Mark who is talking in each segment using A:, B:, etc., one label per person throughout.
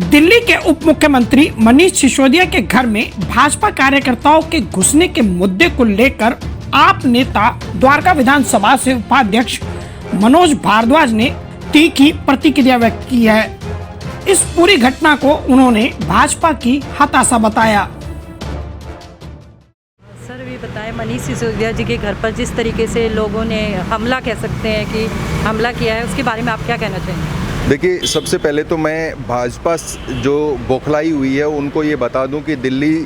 A: दिल्ली के उप मुख्यमंत्री मनीष सिसोदिया के घर में भाजपा कार्यकर्ताओं के घुसने के मुद्दे को लेकर आप नेता द्वारका विधानसभा से उपाध्यक्ष मनोज भारद्वाज ने तीखी प्रतिक्रिया व्यक्त की है। इस पूरी घटना को उन्होंने भाजपा की हताशा बताया।
B: सर भी बताएं, मनीष सिसोदिया जी के घर पर जिस तरीके से लोगों ने हमला कह सकते हैं कि हमला किया है, उसके बारे में आप क्या कहना चाहेंगे?
C: देखिए, सबसे पहले तो मैं भाजपा जो बौखलाई हुई है उनको ये बता दूं कि दिल्ली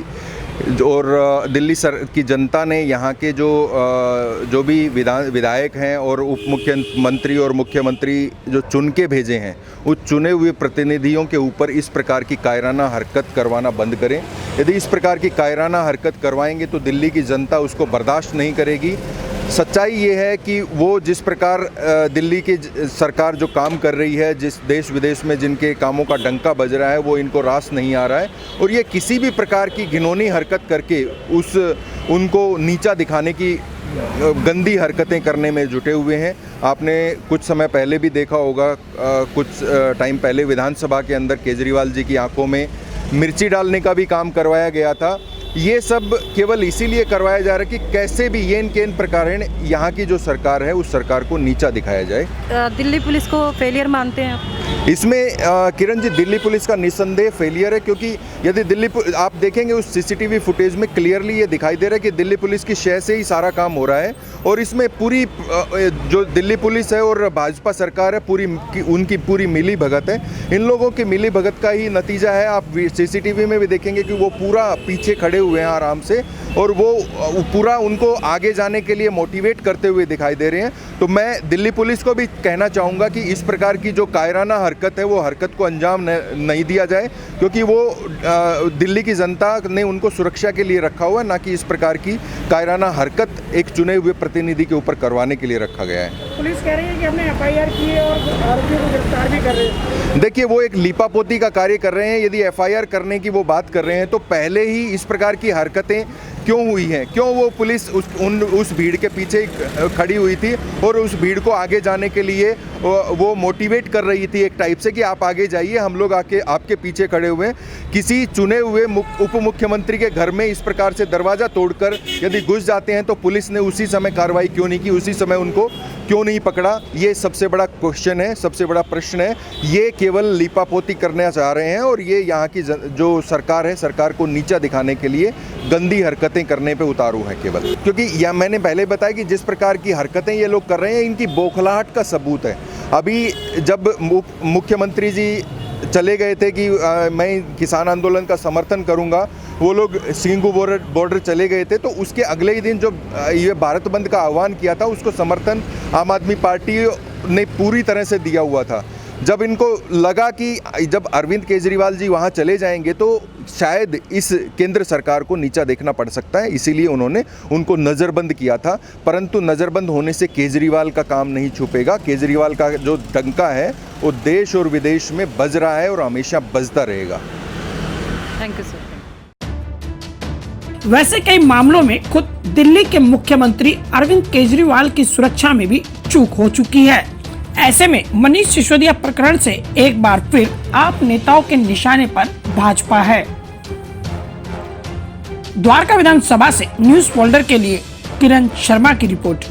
C: दिल्ली की जनता ने यहाँ के जो भी विधायक हैं और उप मुख्यमंत्री और मुख्यमंत्री जो चुन के भेजे हैं, उस चुने हुए प्रतिनिधियों के ऊपर इस प्रकार की कायराना हरकत करवाना बंद करें। यदि इस प्रकार की कायराना हरकत करवाएंगे तो दिल्ली की जनता उसको बर्दाश्त नहीं करेगी। सच्चाई ये है कि वो जिस प्रकार दिल्ली की सरकार जो काम कर रही है, जिस देश विदेश में जिनके कामों का डंका बज रहा है, वो इनको रास नहीं आ रहा है और ये किसी भी प्रकार की घिनौनी हरकत करके उनको नीचा दिखाने की गंदी हरकतें करने में जुटे हुए हैं। आपने कुछ समय पहले भी देखा होगा, कुछ टाइम पहले विधानसभा के अंदर केजरीवाल जी की आंखों में मिर्ची डालने का भी काम करवाया गया था। ये सब केवल इसीलिए करवाया जा रहा है कि कैसे भी येन केन प्रकार यहाँ की जो सरकार है उस सरकार को नीचा दिखाया जाए।
B: दिल्ली पुलिस को फेलियर मानते हैं आप?
C: इसमें किरण जी, दिल्ली पुलिस का निस्संदेह फेलियर है, क्योंकि यदि आप देखेंगे उस सीसीटीवी फुटेज में क्लियरली ये दिखाई दे रहा है कि दिल्ली पुलिस की शय से ही सारा काम हो रहा है और इसमें पूरी जो दिल्ली पुलिस है और भाजपा सरकार है उनकी पूरी मिली भगत है। इन लोगों की मिली भगत का ही नतीजा है। आप सीसीटीवी में भी देखेंगे कि वो पूरा पीछे खड़े हुए हैं आराम से और वो पूरा उनको आगे जाने के लिए मोटिवेट करते हुए दिखाई दे रहे हैं। तो मैं दिल्ली पुलिस को भी कहना चाहूँगा कि इस प्रकार की जो कायराना हरकत है वो हरकत को अंजाम नहीं दिया जाए, क्योंकि वो दिल्ली की जनता ने उनको सुरक्षा के लिए रखा हुआ है, ना कि इस प्रकार की कायराना हरकत एक चुने हुए प्रतिनिधि के ऊपर करवाने के लिए रखा गया है।
A: पुलिस कह रही है कि हमने एफआईआर की है और आरोपियों को गिरफ्तार भी कर रहे हैं।
C: देखिए, वो एक लीपापोती का कार्य कर रहे हैं। यदि एफआईआर करने की वो बात कर रहे हैं तो पहले ही इस प्रकार की हरकतें क्यों हुई हैं? क्यों वो पुलिस उस भीड़ के पीछे खड़ी हुई थी और उस भीड़ को आगे जाने के लिए वो मोटिवेट कर रही थी एक टाइप से कि आप आगे जाइए, हम लोग आके आपके पीछे खड़े हुए हैं। किसी चुने हुए उप मुख्यमंत्री के घर में इस प्रकार से दरवाज़ा तोड़कर यदि घुस जाते हैं तो पुलिस ने उसी समय कार्रवाई क्यों नहीं की, उसी समय उनको क्यों नहीं पकड़ा? ये सबसे बड़ा क्वेश्चन है, सबसे बड़ा प्रश्न है। ये केवल लीपापोती करना चाह रहे हैं और ये यहाँ की जो सरकार है, सरकार को नीचा दिखाने के लिए गंदी हरकतें करने पे उतारू हैं केवल। क्योंकि यह मैंने पहले बताया कि जिस प्रकार की हरकतें ये लोग कर रहे हैं, इनकी बौखलाहट का सबूत है। अभी जब मुख्यमंत्री जी चले गए थे कि मैं किसान आंदोलन का समर्थन करूंगा, वो लोग सिंगू बॉर्डर चले गए थे, तो उसके अगले ही दिन जो ये भारत बंद का आह्वान किया था उसको समर्थन आम आदमी पार्टी ने पूरी तरह से दिया हुआ था। जब इनको लगा कि जब अरविंद केजरीवाल जी वहाँ चले जाएंगे तो शायद इस केंद्र सरकार को नीचा देखना पड़ सकता है, इसीलिए उन्होंने उनको नज़रबंद किया था। परंतु नज़रबंद होने से केजरीवाल का काम नहीं छुपेगा। केजरीवाल का जो डंका है वो देश और विदेश में बज रहा है और हमेशा बजता रहेगा।
B: Thank you sir.
A: वैसे कई मामलों में खुद दिल्ली के मुख्यमंत्री अरविंद केजरीवाल की सुरक्षा में भी चूक हो चुकी है। ऐसे में मनीष सिसोदिया प्रकरण से एक बार फिर आप नेताओं के निशाने पर भाजपा है। द्वारका विधानसभा से न्यूज फोल्डर के लिए किरण शर्मा की रिपोर्ट।